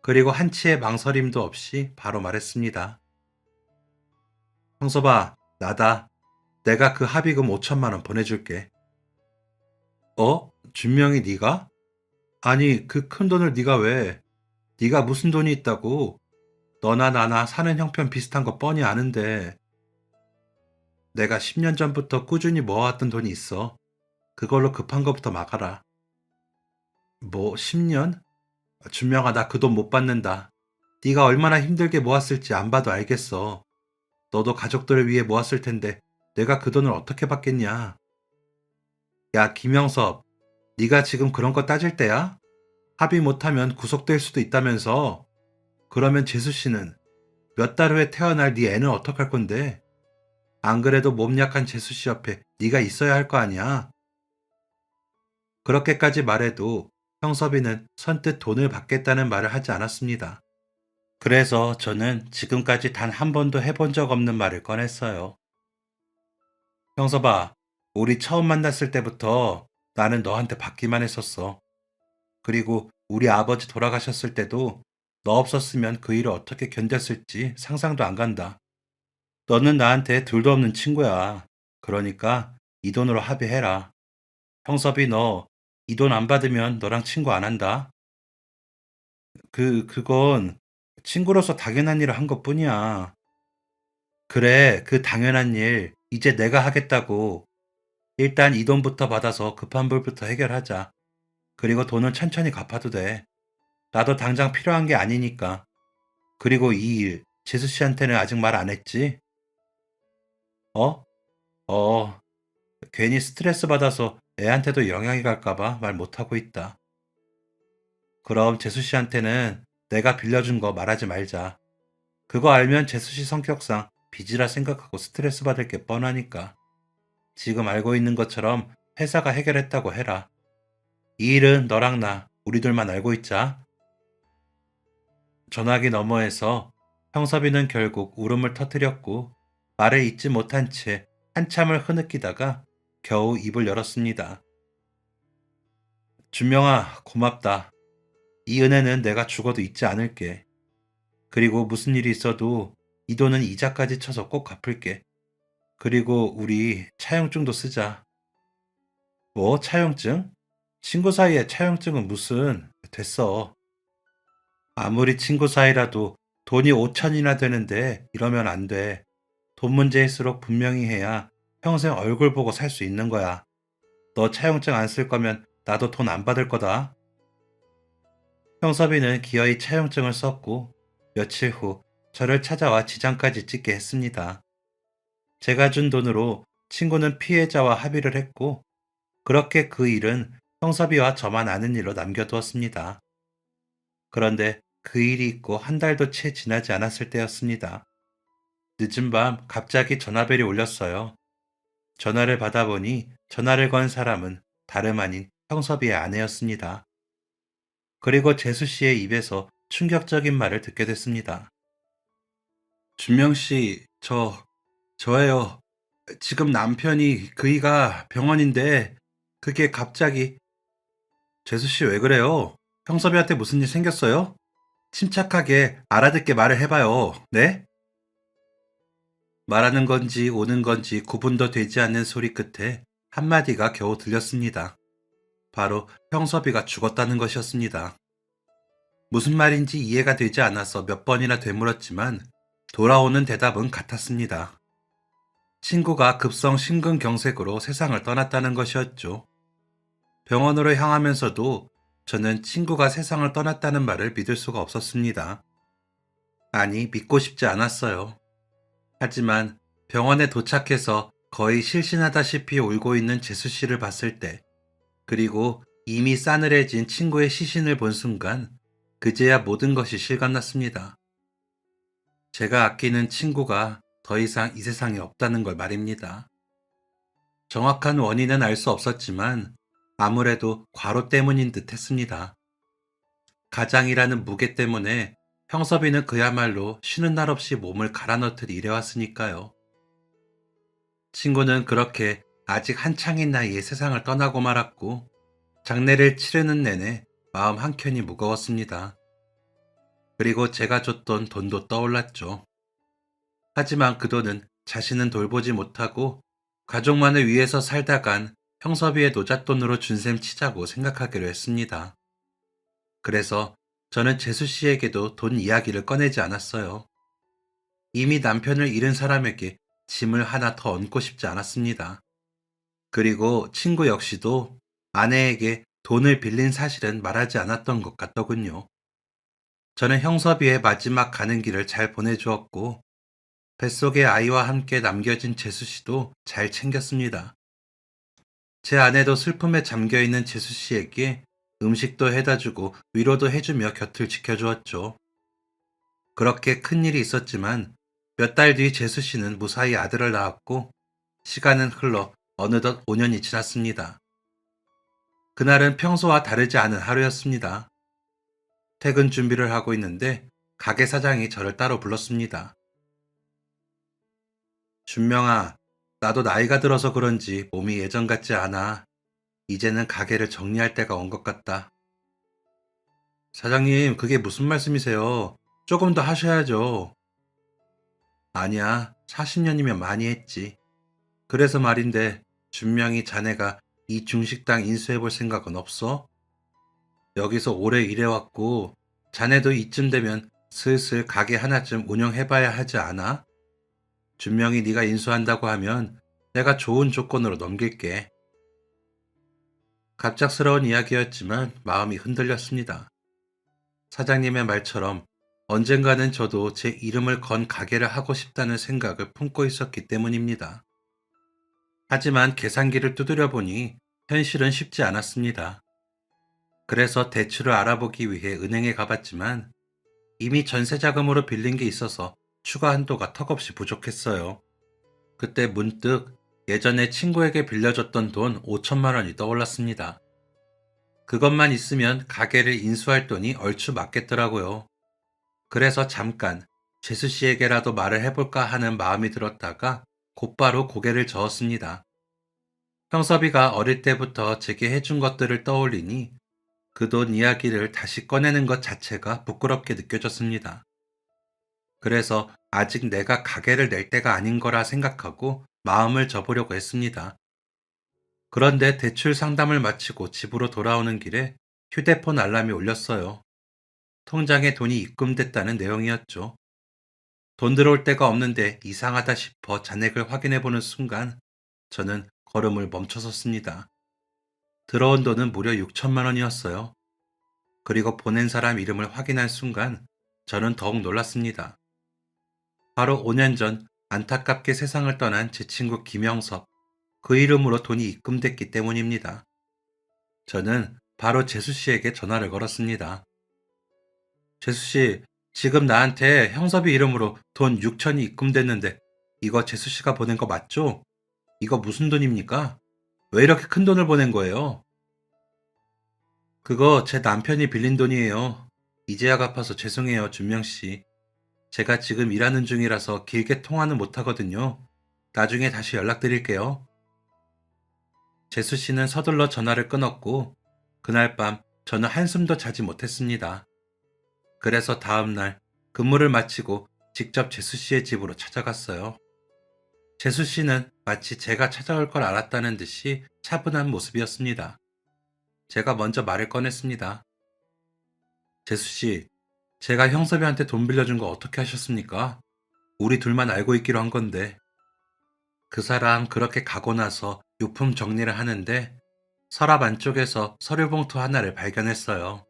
그리고 한치의 망설임도 없이 바로 말했습니다. 형섭아, 나다. 내가 그 합의금 5천만 원 보내줄게. 준명이 네가? 아니, 그 큰 돈을 네가 왜? 네가 무슨 돈이 있다고? 너나 나나 사는 형편 비슷한 거 뻔히 아는데. 내가 10년 전부터 꾸준히 모아왔던 돈이 있어. 그걸로 급한 거부터 막아라. 뭐 10년? 준명아, 나 그 돈 못 받는다. 네가 얼마나 힘들게 모았을지 안 봐도 알겠어. 너도 가족들을 위해 모았을 텐데 내가 그 돈을 어떻게 받겠냐? 야, 김영섭, 네가 지금 그런 거 따질 때야? 합의 못하면 구속될 수도 있다면서. 그러면 재수 씨는 몇 달 후에 태어날 네 애는 어떡할 건데? 안 그래도 몸 약한 재수 씨 옆에 네가 있어야 할 거 아니야? 그렇게까지 말해도 형섭이는 선뜻 돈을 받겠다는 말을 하지 않았습니다. 그래서 저는 지금까지 단 한 번도 해본 적 없는 말을 꺼냈어요. 형섭아, 우리 처음 만났을 때부터 나는 너한테 받기만 했었어. 그리고 우리 아버지 돌아가셨을 때도 너 없었으면 그 일을 어떻게 견뎠을지 상상도 안 간다. 너는 나한테 둘도 없는 친구야. 그러니까 이 돈으로 합의해라. 형섭이 너 이 돈 안 받으면 너랑 친구 안 한다. 그건 친구로서 당연한 일을 한 것뿐이야. 그래, 그 당연한 일 이제 내가 하겠다고. 일단 이 돈부터 받아서 급한 불부터 해결하자. 그리고 돈은 천천히 갚아도 돼. 나도 당장 필요한 게 아니니까. 그리고 이 일, 재수 씨한테는 아직 말 안 했지? 어? 어, 괜히 스트레스 받아서 애한테도 영향이 갈까봐 말 못하고 있다. 그럼 재수 씨한테는 내가 빌려준 거 말하지 말자. 그거 알면 재수 씨 성격상 빚이라 생각하고 스트레스 받을 게 뻔하니까. 지금 알고 있는 것처럼 회사가 해결했다고 해라. 이 일은 너랑 나, 우리 둘만 알고 있자. 전화기 너머에서 형섭이는 결국 울음을 터뜨렸고 말을 잇지 못한 채 한참을 흐느끼다가 겨우 입을 열었습니다. 준명아, 고맙다. 이 은혜는 내가 죽어도 잊지 않을게. 그리고 무슨 일이 있어도 이 돈은 이자까지 쳐서 꼭 갚을게. 그리고 우리 차용증도 쓰자. 뭐 차용증? 친구 사이에 차용증은 무슨. 됐어. 아무리 친구 사이라도 돈이 5천이나 되는데 이러면 안 돼. 돈 문제일수록 분명히 해야 평생 얼굴 보고 살 수 있는 거야. 너 차용증 안 쓸 거면 나도 돈 안 받을 거다. 형섭이는 기어이 차용증을 썼고 며칠 후 저를 찾아와 지장까지 찍게 했습니다. 제가 준 돈으로 친구는 피해자와 합의를 했고 그렇게 그 일은 형섭이와 저만 아는 일로 남겨두었습니다. 그런데 그 일이 있고 한 달도 채 지나지 않았을 때였습니다. 늦은 밤 갑자기 전화벨이 울렸어요. 전화를 받아보니 전화를 건 사람은 다름 아닌 형섭이의 아내였습니다. 그리고 재수 씨의 입에서 충격적인 말을 듣게 됐습니다. 준명 씨, 저예요. 지금 남편이 그이가 병원인데 그게 갑자기 재수 씨 왜 그래요? 형섭이한테 무슨 일 생겼어요? 침착하게 알아듣게 말을 해봐요. 네? 말하는 건지 오는 건지 구분도 되지 않는 소리 끝에 한마디가 겨우 들렸습니다. 바로 형섭이가 죽었다는 것이었습니다. 무슨 말인지 이해가 되지 않아서 몇 번이나 되물었지만 돌아오는 대답은 같았습니다. 친구가 급성 심근경색으로 세상을 떠났다는 것이었죠. 병원으로 향하면서도 저는 친구가 세상을 떠났다는 말을 믿을 수가 없었습니다. 아니, 믿고 싶지 않았어요. 하지만 병원에 도착해서 거의 실신하다시피 울고 있는 재수 씨를 봤을 때, 그리고 이미 싸늘해진 친구의 시신을 본 순간, 그제야 모든 것이 실감났습니다. 제가 아끼는 친구가 더 이상 이 세상에 없다는 걸 말입니다. 정확한 원인은 알 수 없었지만 아무래도 과로 때문인 듯 했습니다. 가장이라는 무게 때문에 형섭이는 그야말로 쉬는 날 없이 몸을 갈아넣듯 일해왔으니까요. 친구는 그렇게 아직 한창인 나이에 세상을 떠나고 말았고 장례를 치르는 내내 마음 한켠이 무거웠습니다. 그리고 제가 줬던 돈도 떠올랐죠. 하지만 그 돈은 자신은 돌보지 못하고 가족만을 위해서 살다간 형섭이의 노잣돈으로 준 셈 치자고 생각하기로 했습니다. 그래서 저는 재수 씨에게도 돈 이야기를 꺼내지 않았어요. 이미 남편을 잃은 사람에게 짐을 하나 더 얹고 싶지 않았습니다. 그리고 친구 역시도 아내에게 돈을 빌린 사실은 말하지 않았던 것 같더군요. 저는 형섭이의 마지막 가는 길을 잘 보내주었고 뱃속의 아이와 함께 남겨진 재수 씨도 잘 챙겼습니다. 제 아내도 슬픔에 잠겨있는 재수 씨에게 음식도 해다주고 위로도 해주며 곁을 지켜주었죠. 그렇게 큰일이 있었지만 몇 달 뒤 재수 씨는 무사히 아들을 낳았고 시간은 흘러 어느덧 5년이 지났습니다. 그날은 평소와 다르지 않은 하루였습니다. 퇴근 준비를 하고 있는데 가게 사장이 저를 따로 불렀습니다. 준명아, 나도 나이가 들어서 그런지 몸이 예전 같지 않아. 이제는 가게를 정리할 때가 온 것 같다. 사장님, 그게 무슨 말씀이세요? 조금 더 하셔야죠. 아니야, 40년이면 많이 했지. 그래서 말인데, 준명이 자네가 이 중식당 인수해볼 생각은 없어? 여기서 오래 일해왔고, 자네도 이쯤 되면 슬슬 가게 하나쯤 운영해봐야 하지 않아? 준명이 네가 인수한다고 하면 내가 좋은 조건으로 넘길게. 갑작스러운 이야기였지만 마음이 흔들렸습니다. 사장님의 말처럼 언젠가는 저도 제 이름을 건 가게를 하고 싶다는 생각을 품고 있었기 때문입니다. 하지만 계산기를 두드려 보니 현실은 쉽지 않았습니다. 그래서 대출을 알아보기 위해 은행에 가봤지만 이미 전세자금으로 빌린 게 있어서 추가 한도가 턱없이 부족했어요. 그때 문득 예전에 친구에게 빌려줬던 돈 5천만 원이 떠올랐습니다. 그것만 있으면 가게를 인수할 돈이 얼추 맞겠더라고요. 그래서 잠깐 재수 씨에게라도 말을 해볼까 하는 마음이 들었다가 곧바로 고개를 저었습니다. 형섭이가 어릴 때부터 제게 해준 것들을 떠올리니 그 돈 이야기를 다시 꺼내는 것 자체가 부끄럽게 느껴졌습니다. 그래서 아직 내가 가게를 낼 때가 아닌 거라 생각하고 마음을 접으려고 했습니다. 그런데 대출 상담을 마치고 집으로 돌아오는 길에 휴대폰 알람이 울렸어요. 통장에 돈이 입금됐다는 내용이었죠. 돈 들어올 데가 없는데 이상하다 싶어 잔액을 확인해보는 순간 저는 걸음을 멈춰섰습니다. 들어온 돈은 무려 6천만 원이었어요. 그리고 보낸 사람 이름을 확인한 순간 저는 더욱 놀랐습니다. 바로 5년 전 안타깝게 세상을 떠난 제 친구 김영섭, 그 이름으로 돈이 입금됐기 때문입니다. 저는 바로 재수 씨에게 전화를 걸었습니다. 재수 씨, 지금 나한테 형섭이 이름으로 돈 6천이 입금됐는데 이거 재수 씨가 보낸 거 맞죠? 이거 무슨 돈입니까? 왜 이렇게 큰 돈을 보낸 거예요? 그거 제 남편이 빌린 돈이에요. 이제야 갚아서 죄송해요, 준명 씨. 제가 지금 일하는 중이라서 길게 통화는 못 하거든요. 나중에 다시 연락드릴게요. 재수 씨는 서둘러 전화를 끊었고, 그날 밤 저는 한숨도 자지 못했습니다. 그래서 다음날 근무를 마치고 직접 재수 씨의 집으로 찾아갔어요. 재수 씨는 마치 제가 찾아올 걸 알았다는 듯이 차분한 모습이었습니다. 제가 먼저 말을 꺼냈습니다. 재수 씨, 제가 형섭이한테 돈 빌려준 거 어떻게 하셨습니까? 우리 둘만 알고 있기로 한 건데. 그 사람 그렇게 가고 나서 유품 정리를 하는데 서랍 안쪽에서 서류 봉투 하나를 발견했어요.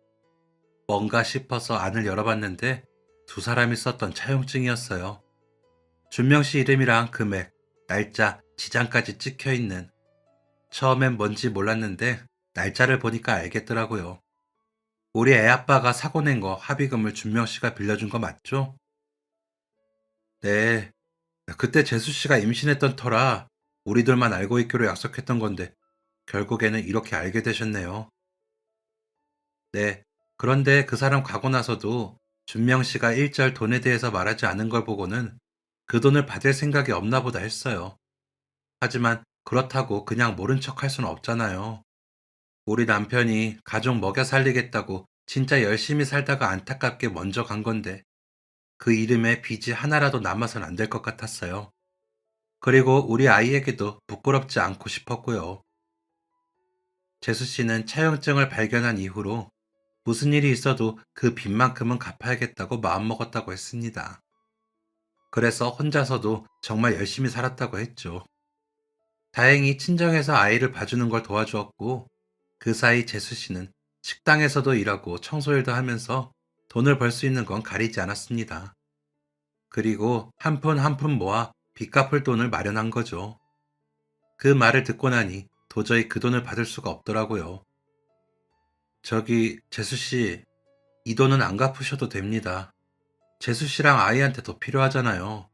뭔가 싶어서 안을 열어봤는데 두 사람이 썼던 차용증이었어요. 준명 씨 이름이랑 금액, 날짜, 지장까지 찍혀 있는. 처음엔 뭔지 몰랐는데 날짜를 보니까 알겠더라고요. 우리 애 아빠가 사고 낸 거 합의금을 준명 씨가 빌려준 거 맞죠? 네. 그때 재수 씨가 임신했던 터라 우리들만 알고 있기로 약속했던 건데 결국에는 이렇게 알게 되셨네요. 네. 그런데 그 사람 가고 나서도 준명 씨가 일절 돈에 대해서 말하지 않은 걸 보고는 그 돈을 받을 생각이 없나 보다 했어요. 하지만 그렇다고 그냥 모른 척 할 수는 없잖아요. 우리 남편이 가족 먹여 살리겠다고 진짜 열심히 살다가 안타깝게 먼저 간 건데 그 이름에 빚이 하나라도 남아선 안 될 것 같았어요. 그리고 우리 아이에게도 부끄럽지 않고 싶었고요. 재수 씨는 차용증을 발견한 이후로 무슨 일이 있어도 그 빚만큼은 갚아야겠다고 마음먹었다고 했습니다. 그래서 혼자서도 정말 열심히 살았다고 했죠. 다행히 친정에서 아이를 봐주는 걸 도와주었고, 그 사이 재수 씨는 식당에서도 일하고 청소일도 하면서 돈을 벌 수 있는 건 가리지 않았습니다. 그리고 한 푼 한 푼 모아 빚 갚을 돈을 마련한 거죠. 그 말을 듣고 나니 도저히 그 돈을 받을 수가 없더라고요. 저기, 재수 씨, 이 돈은 안 갚으셔도 됩니다. 재수 씨랑 아이한테 더 필요하잖아요.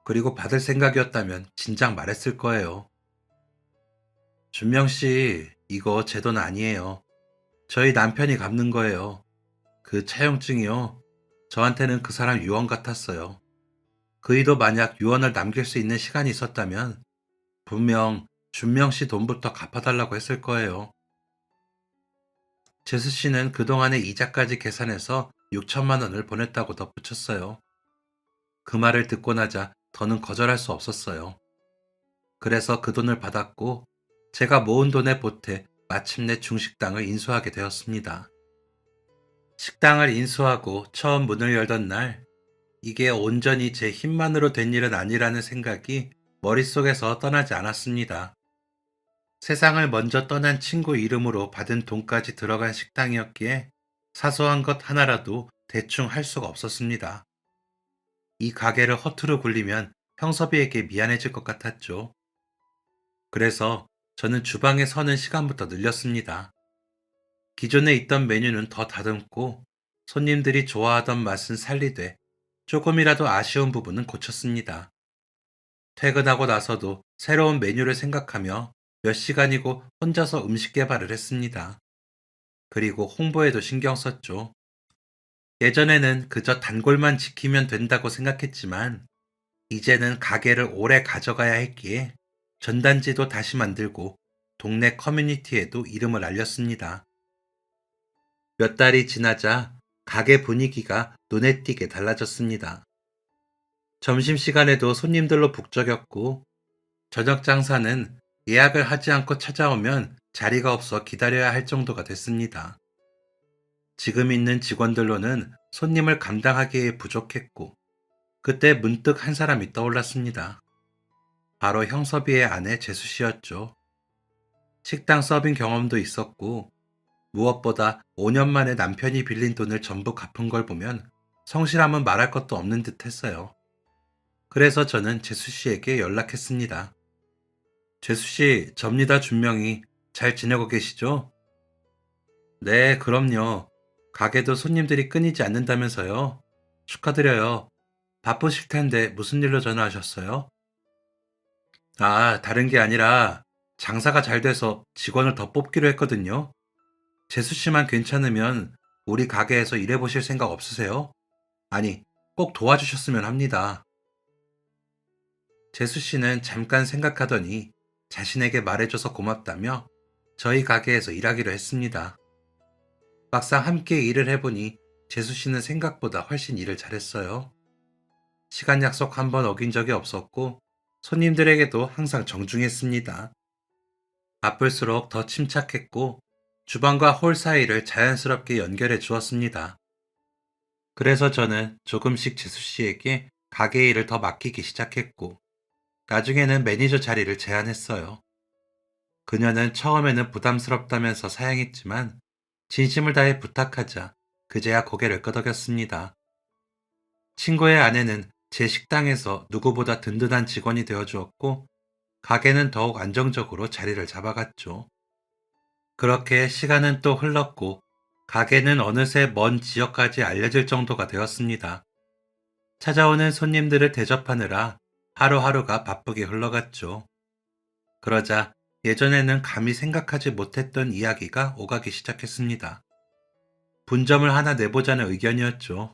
그리고 받을 생각이었다면 진작 말했을 거예요. 준명 씨, 이거 제 돈 아니에요. 저희 남편이 갚는 거예요. 그 차용증이요. 저한테는 그 사람 유언 같았어요. 그이도 만약 유언을 남길 수 있는 시간이 있었다면 분명 준명 씨 돈부터 갚아달라고 했을 거예요. 재수 씨는 그동안의 이자까지 계산해서 6천만 원을 보냈다고 덧붙였어요. 그 말을 듣고 나자 더는 거절할 수 없었어요. 그래서 그 돈을 받았고 제가 모은 돈에 보태 마침내 중식당을 인수하게 되었습니다. 식당을 인수하고 처음 문을 열던 날, 이게 온전히 제 힘만으로 된 일은 아니라는 생각이 머릿속에서 떠나지 않았습니다. 세상을 먼저 떠난 친구 이름으로 받은 돈까지 들어간 식당이었기에 사소한 것 하나라도 대충 할 수가 없었습니다. 이 가게를 허투루 굴리면 형섭이에게 미안해질 것 같았죠. 그래서 저는 주방에 서는 시간부터 늘렸습니다. 기존에 있던 메뉴는 더 다듬고 손님들이 좋아하던 맛은 살리되 조금이라도 아쉬운 부분은 고쳤습니다. 퇴근하고 나서도 새로운 메뉴를 생각하며 몇 시간이고 혼자서 음식 개발을 했습니다. 그리고 홍보에도 신경 썼죠. 예전에는 그저 단골만 지키면 된다고 생각했지만 이제는 가게를 오래 가져가야 했기에 전단지도 다시 만들고 동네 커뮤니티에도 이름을 알렸습니다. 몇 달이 지나자 가게 분위기가 눈에 띄게 달라졌습니다. 점심시간에도 손님들로 북적였고 저녁 장사는 예약을 하지 않고 찾아오면 자리가 없어 기다려야 할 정도가 됐습니다. 지금 있는 직원들로는 손님을 감당하기에 부족했고 그때 문득 한 사람이 떠올랐습니다. 바로 형섭이의 아내 재수 씨였죠. 식당 서빙 경험도 있었고 무엇보다 5년 만에 남편이 빌린 돈을 전부 갚은 걸 보면 성실함은 말할 것도 없는 듯 했어요. 그래서 저는 재수 씨에게 연락했습니다. 재수 씨, 접니다, 준명이. 잘 지내고 계시죠? 네, 그럼요. 가게도 손님들이 끊이지 않는다면서요. 축하드려요. 바쁘실 텐데 무슨 일로 전화하셨어요? 다른 게 아니라 장사가 잘 돼서 직원을 더 뽑기로 했거든요. 재수 씨만 괜찮으면 우리 가게에서 일해보실 생각 없으세요? 아니, 꼭 도와주셨으면 합니다. 재수 씨는 잠깐 생각하더니 자신에게 말해줘서 고맙다며 저희 가게에서 일하기로 했습니다. 막상 함께 일을 해보니 재수 씨는 생각보다 훨씬 일을 잘했어요. 시간 약속 한 번 어긴 적이 없었고 손님들에게도 항상 정중했습니다. 바쁠수록 더 침착했고 주방과 홀 사이를 자연스럽게 연결해 주었습니다. 그래서 저는 조금씩 재수 씨에게 가게 일을 더 맡기기 시작했고 나중에는 매니저 자리를 제안했어요. 그녀는 처음에는 부담스럽다면서 사양했지만 진심을 다해 부탁하자 그제야 고개를 끄덕였습니다. 친구의 아내는 제 식당에서 누구보다 든든한 직원이 되어 주었고 가게는 더욱 안정적으로 자리를 잡아갔죠. 그렇게 시간은 또 흘렀고 가게는 어느새 먼 지역까지 알려질 정도가 되었습니다. 찾아오는 손님들을 대접하느라 하루하루가 바쁘게 흘러갔죠. 그러자 예전에는 감히 생각하지 못했던 이야기가 오가기 시작했습니다. 분점을 하나 내보자는 의견이었죠.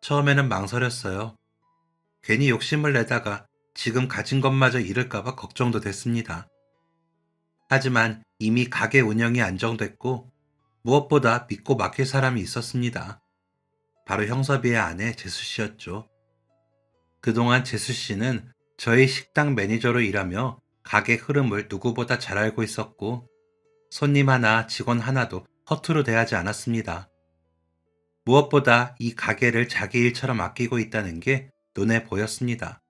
처음에는 망설였어요. 괜히 욕심을 내다가 지금 가진 것마저 잃을까봐 걱정도 됐습니다. 하지만 이미 가게 운영이 안정됐고 무엇보다 믿고 맡길 사람이 있었습니다. 바로 형섭이의 아내 재수 씨였죠. 그동안 재수 씨는 저희 식당 매니저로 일하며 가게 흐름을 누구보다 잘 알고 있었고 손님 하나 직원 하나도 허투루 대하지 않았습니다. 무엇보다 이 가게를 자기 일처럼 아끼고 있다는 게 눈에 보였습니다.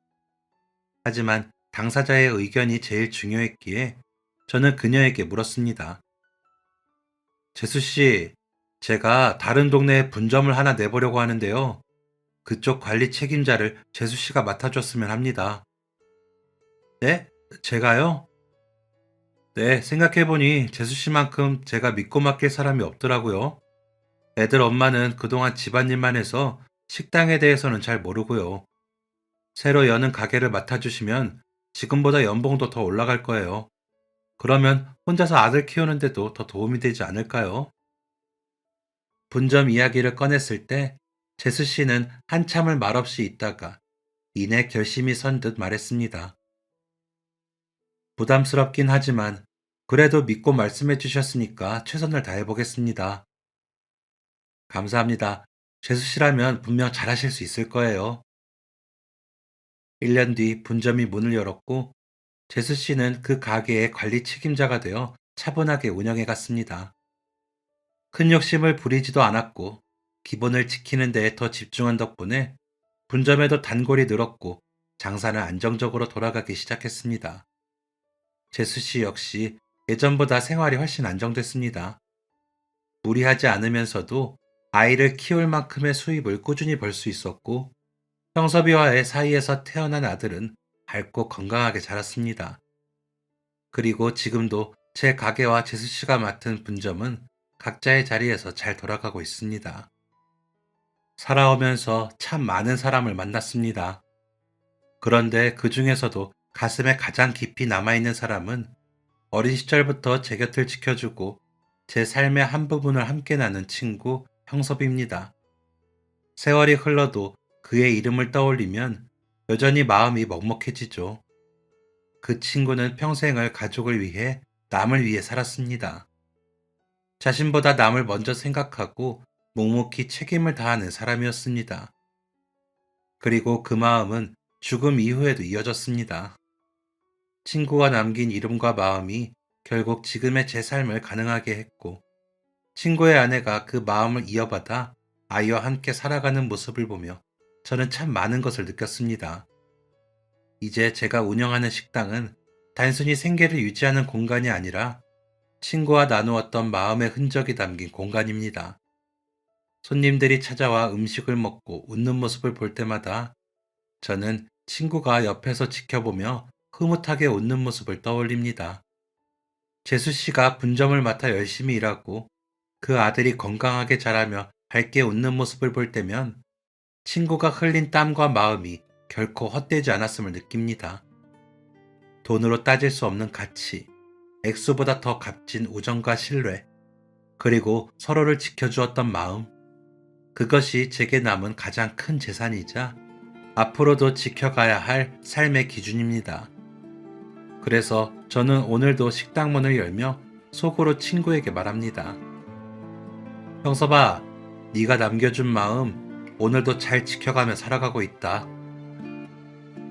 하지만 당사자의 의견이 제일 중요했기에 저는 그녀에게 물었습니다. 재수 씨, 제가 다른 동네에 분점을 하나 내보려고 하는데요. 그쪽 관리 책임자를 재수 씨가 맡아줬으면 합니다. 네? 제가요? 네, 생각해보니 재수 씨만큼 제가 믿고 맡길 사람이 없더라고요. 애들 엄마는 그동안 집안일만 해서 식당에 대해서는 잘 모르고요. 새로 여는 가게를 맡아주시면 지금보다 연봉도 더 올라갈 거예요. 그러면 혼자서 아들 키우는데도 더 도움이 되지 않을까요? 분점 이야기를 꺼냈을 때 재수 씨는 한참을 말없이 있다가 이내 결심이 선 듯 말했습니다. 부담스럽긴 하지만 그래도 믿고 말씀해 주셨으니까 최선을 다해 보겠습니다. 감사합니다. 재수 씨라면 분명 잘하실 수 있을 거예요. 1년 뒤 분점이 문을 열었고 재수 씨는 그 가게의 관리 책임자가 되어 차분하게 운영해 갔습니다. 큰 욕심을 부리지도 않았고 기본을 지키는 데에 더 집중한 덕분에 분점에도 단골이 늘었고 장사는 안정적으로 돌아가기 시작했습니다. 재수 씨 역시 예전보다 생활이 훨씬 안정됐습니다. 무리하지 않으면서도 아이를 키울 만큼의 수입을 꾸준히 벌 수 있었고 형섭이와의 사이에서 태어난 아들은 밝고 건강하게 자랐습니다. 그리고 지금도 제 가게와 재수 씨가 맡은 분점은 각자의 자리에서 잘 돌아가고 있습니다. 살아오면서 참 많은 사람을 만났습니다. 그런데 그 중에서도 가슴에 가장 깊이 남아있는 사람은 어린 시절부터 제 곁을 지켜주고 제 삶의 한 부분을 함께 나눈 친구 형섭입니다. 세월이 흘러도 그의 이름을 떠올리면 여전히 마음이 먹먹해지죠. 그 친구는 평생을 가족을 위해 남을 위해 살았습니다. 자신보다 남을 먼저 생각하고 묵묵히 책임을 다하는 사람이었습니다. 그리고 그 마음은 죽음 이후에도 이어졌습니다. 친구가 남긴 이름과 마음이 결국 지금의 제 삶을 가능하게 했고, 친구의 아내가 그 마음을 이어받아 아이와 함께 살아가는 모습을 보며 저는 참 많은 것을 느꼈습니다. 이제 제가 운영하는 식당은 단순히 생계를 유지하는 공간이 아니라 친구와 나누었던 마음의 흔적이 담긴 공간입니다. 손님들이 찾아와 음식을 먹고 웃는 모습을 볼 때마다 저는 친구가 옆에서 지켜보며 흐뭇하게 웃는 모습을 떠올립니다. 재수 씨가 분점을 맡아 열심히 일하고 그 아들이 건강하게 자라며 밝게 웃는 모습을 볼 때면 친구가 흘린 땀과 마음이 결코 헛되지 않았음을 느낍니다. 돈으로 따질 수 없는 가치, 액수보다 더 값진 우정과 신뢰, 그리고 서로를 지켜주었던 마음, 그것이 제게 남은 가장 큰 재산이자 앞으로도 지켜가야 할 삶의 기준입니다. 그래서 저는 오늘도 식당 문을 열며 속으로 친구에게 말합니다. 형섭아, 네가 남겨준 마음 오늘도 잘 지켜가며 살아가고 있다.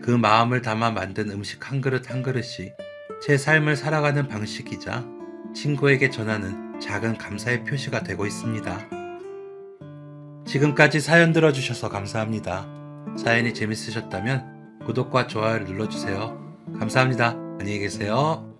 그 마음을 담아 만든 음식 한 그릇 한 그릇이 제 삶을 살아가는 방식이자 친구에게 전하는 작은 감사의 표시가 되고 있습니다. 지금까지 사연 들어주셔서 감사합니다. 사연이 재밌으셨다면 구독과 좋아요를 눌러주세요. 감사합니다. 안녕히 계세요.